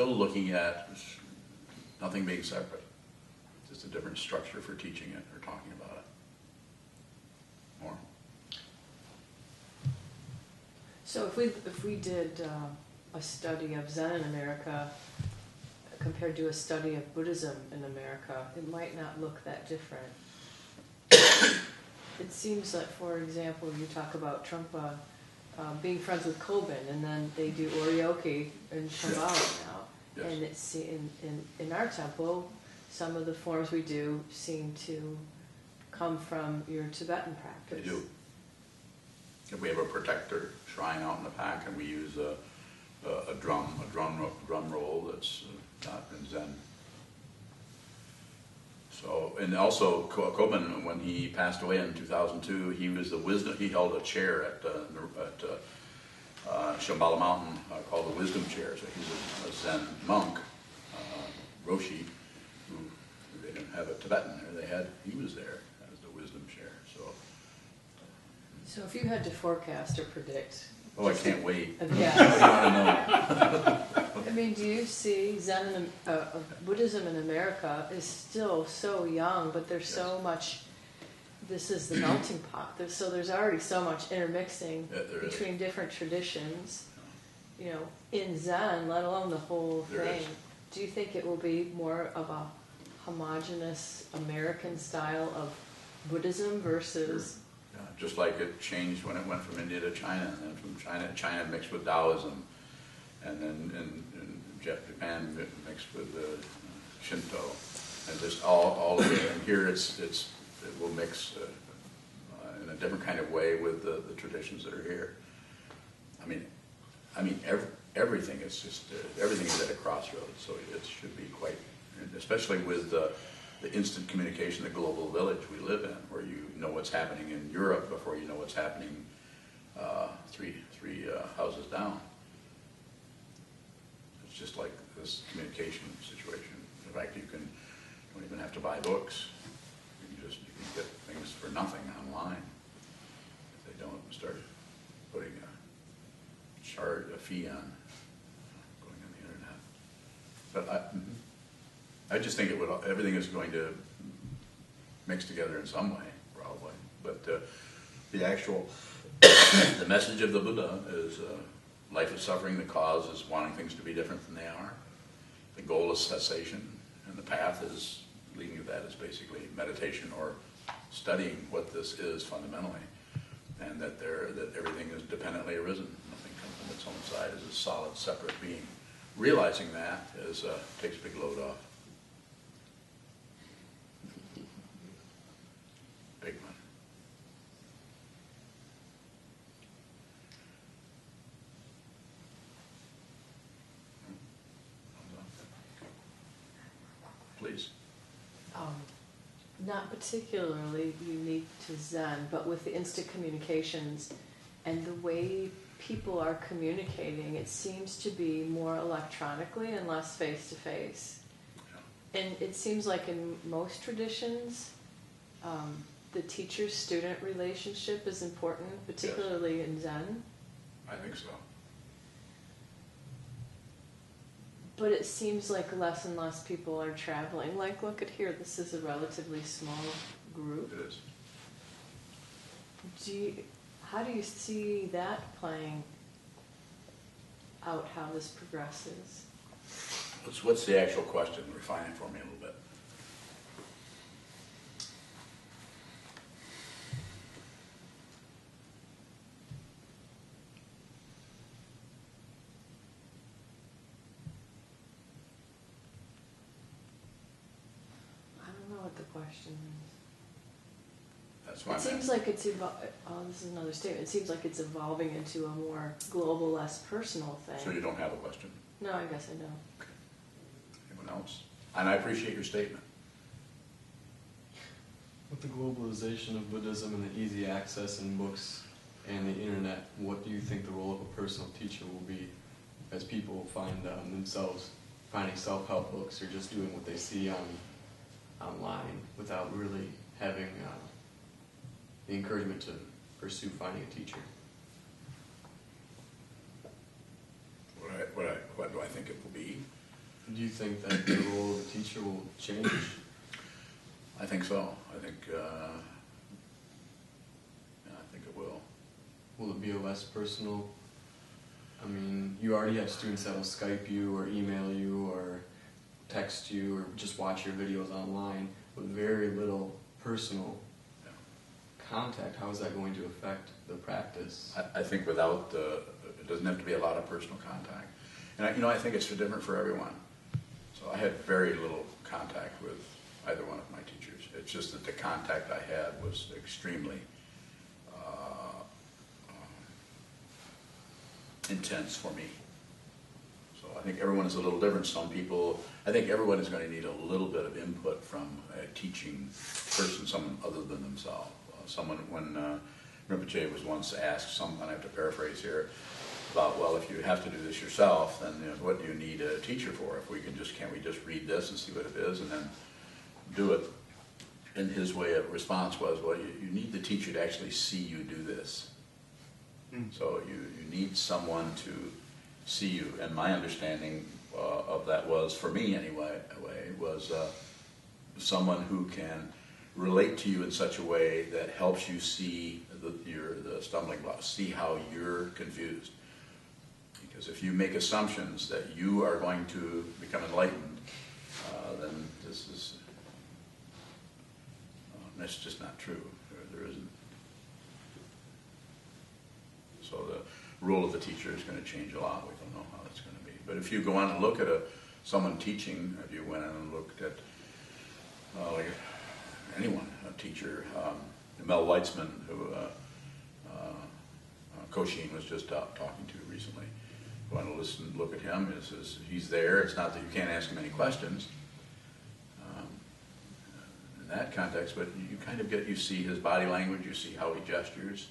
still looking at nothing being separate, just a different structure for teaching it or talking about it. More? So if we did a study of Zen in America compared to a study of Buddhism in America, it might not look that different. It seems that, for example, you talk about Trungpa being friends with Kobun, and then they do Oryoki in Shambhala now. Yes. And it's in our temple, some of the forms we do seem to come from your Tibetan practice. They do. We have a protector shrine out in the back, and we use a drum roll that's not in Zen. So, and also Kobun, when he passed away in 2002, he was the wisdom. He held a chair at Shambhala Mountain called the Wisdom Chair. So he's a Zen monk, Roshi, who they didn't have a Tibetan there. He was there as the Wisdom Chair. So if you had to forecast or predict... Oh, I can't wait. Yeah. What do you want to know? I mean, do you see Zen Buddhism in America is still so young, but there's so much... This is the melting pot. There's already so much intermixing between different traditions, you know, in Zen, let alone the whole thing. Do you think it will be more of a homogeneous American style of Buddhism versus... Sure. Yeah, just like it changed when it went from India to China, and then from China mixed with Taoism, and then in Japan mixed with Shinto, and just all of it. And here it will mix in a different kind of way with the traditions that are here. I mean, everything is just everything is at a crossroads. So it should be quite, especially with the instant communication, the global village we live in, where you know what's happening in Europe before you know what's happening three houses down. It's just like this communication situation. In fact, you don't even have to buy books. You can get things for nothing online. If they don't start putting a fee on going on the internet. But I just think everything is going to mix together in some way, probably. But the actual, the message of the Buddha is life is suffering, the cause is wanting things to be different than they are. The goal is cessation, and the path is leading to that is basically meditation or studying what this is fundamentally, and that everything is dependently arisen. Nothing comes from its own side as a solid, separate being. Realizing that takes a big load off. Big one. Please. Not particularly unique to Zen, but with the instant communications and the way people are communicating, it seems to be more electronically and less face-to-face. Yeah. And it seems like in most traditions, the teacher-student relationship is important, particularly in Zen. I think so. But it seems like less and less people are traveling. Like, look at here, this is a relatively small group. It is. How do you see that playing out, how this progresses? What's the actual question? Refine it for me a little bit. What the question is. That's why it seems like it's this is another statement. It seems like it's evolving into a more global, less personal thing. So you don't have a question? No, I guess I don't. Okay. Anyone else? And I appreciate your statement. With the globalization of Buddhism and the easy access in books and the internet, what do you think the role of a personal teacher will be as people find themselves finding self-help books or just doing what they see online without really having the encouragement to pursue finding a teacher? What do I think it will be? Do you think that the role of the teacher will change? I think so. I think it will. Will it be a less personal? I mean, you already have students that'll Skype you or email you or text you or just watch your videos online with very little personal contact. How is that going to affect the practice? I think without it doesn't have to be a lot of personal contact. And I think it's different for everyone. So I had very little contact with either one of my teachers. It's just that the contact I had was extremely intense for me. So I think everyone is a little different. Some people, I think everyone is going to need a little bit of input from a teaching person, someone other than themselves. Someone, when Rinpoche was once asked, I have to paraphrase here, about, well, if you have to do this yourself, then what do you need a teacher for? If we can't we just read this and see what it is and then do it? And his way of response was, well, you need the teacher to actually see you do this. So you need someone to see you. And my understanding of that was, for me anyway, was someone who can relate to you in such a way that helps you see the stumbling blocks, see how you're confused. Because if you make assumptions that you are going to become enlightened, then that's just not true. There isn't. So the role of the teacher is going to change a lot. We don't know how that's going to be. But if you go on and look at someone teaching, if you went on and looked at like anyone, a teacher, Mel Weitzman, who Koshin was just talking to recently. You want to look at him, he's there. It's not that you can't ask him any questions in that context, but you see his body language, you see how he gestures,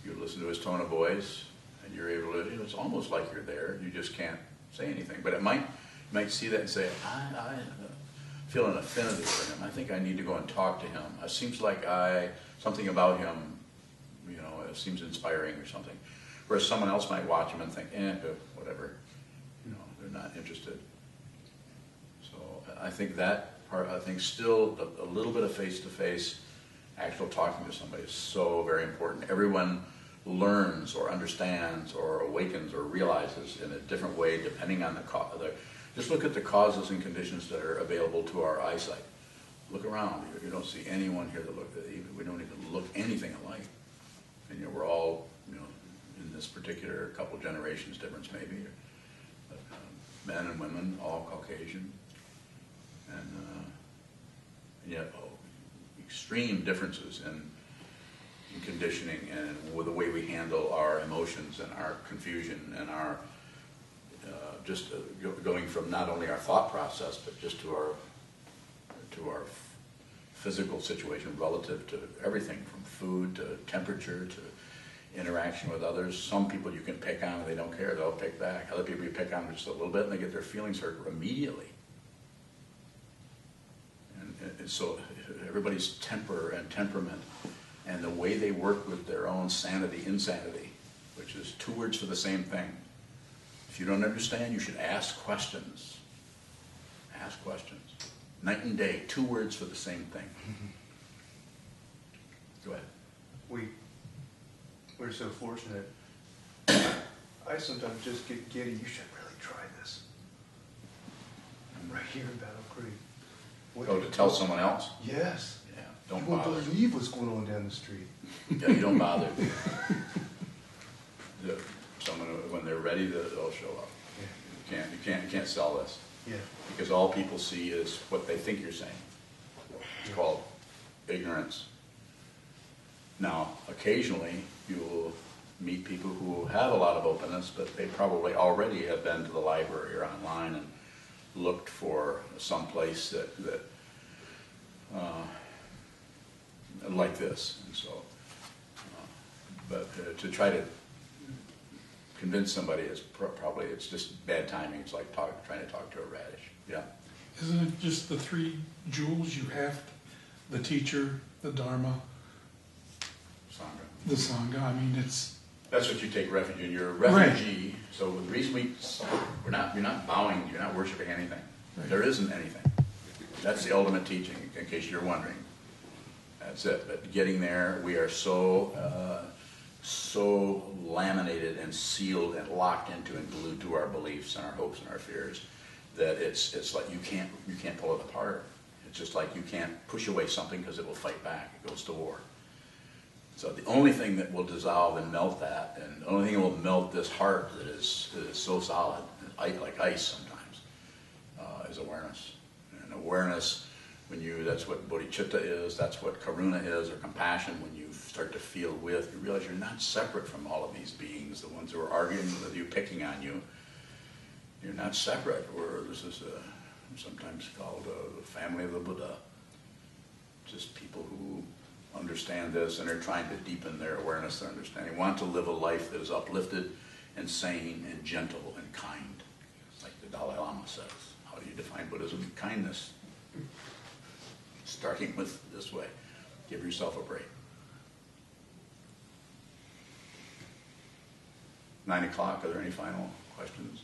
you listen to his tone of voice, and you're able to, it's almost like you're there. You just can't say anything. But you might see that and say, I feel an affinity for him. I think I need to go and talk to him. It seems like something about him, it seems inspiring or something. Whereas someone else might watch him and think, whatever, they're not interested. So I think that part, still a little bit of face-to-face actual talking to somebody is so very important. Everyone learns or understands or awakens or realizes in a different way depending on the cause. Just look at the causes and conditions that are available to our eyesight. Look around. You don't see anyone here we don't even look anything alike. And we're all, in this particular couple generations difference maybe, men and women, all Caucasian, and yet extreme differences in conditioning and with the way we handle our emotions and our confusion and our going from not only our thought process but just to our physical situation relative to everything from food to temperature to interaction with others. Some people you can pick on and they don't care, they'll pick back. Other people you pick on just a little bit and they get their feelings hurt immediately. And so everybody's temper and temperament and the way they work with their own sanity, insanity, which is two words for the same thing. If you don't understand, you should ask questions. Ask questions. Night and day, two words for the same thing. Go ahead. We're so fortunate. I sometimes just get giddy. You should really try this. I'm right here in Battle Creek. To tell someone else? Yes. Yeah, don't you bother. won't believe what's going on down the street. Yeah, you don't bother. Someone, when they're ready, they'll show up. Yeah. You can't sell this. Yeah. Because all people see is what they think you're saying. It's called ignorance. Now, occasionally you will meet people who have a lot of openness, but they probably already have been to the library or online and looked for some place that like this. And so, but to try to convince somebody is probably, it's just bad timing. It's like trying to talk to a radish. Yeah. Isn't it just the three jewels you have? The teacher, the Dharma, Sangha. the Sangha. I mean, it's That's what you take refuge in. You're a Right. refugee. So the reason you're not bowing, you're not worshiping anything. Right. There isn't anything. That's the ultimate teaching, in case you're wondering. That's it. But getting there, we are so laminated and sealed and locked into and glued to our beliefs and our hopes and our fears that it's like you can't pull it apart. It's just like you can't push away something because it will fight back. It goes to war. So the only thing that will dissolve and melt that, and the only thing that will melt this heart that is so solid, like ice sometimes, is awareness. And awareness, that's what bodhicitta is, that's what karuna is, or compassion. When you start to feel with, you realize you're not separate from all of these beings, the ones who are arguing with you, picking on you. You're not separate. This is sometimes called the family of the Buddha. Just people who understand this and are trying to deepen their awareness, their understanding, want to live a life that is uplifted and sane and gentle and kind. Like the Dalai Lama says, how do you define Buddhism? Kindness. Starting with this way, give yourself a break. 9 o'clock, are there any final questions?